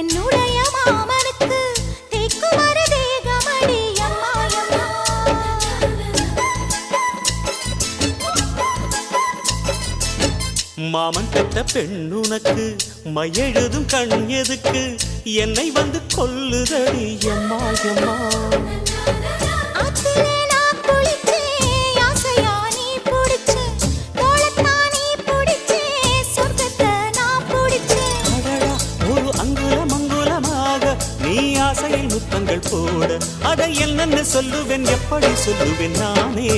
என்னுடைய மாமனுக்கு தேக்குமர தேகமடி அம்மா அம்மா. மாமன் பெற்ற பெண்ணுனக்கு மையெழுதும் கண் எதுக்கு என்னை வந்து கொல்லுதடி அம்மா அம்மா. ஆத்திலே நான் குளிச்சேன் ஆசையா நீ புடிச்சே தோளத்தான் நீ புடிச்சே சொர்க்கத்தை நான் புடிச்சேன். அடடா ஒரு அங்குலம் அங்குலமாக நீ ஆசையில் முத்தங்கள் போட அட என்னன்னு சொல்லுவேன் எப்படி சொல்லுவேன் நானே.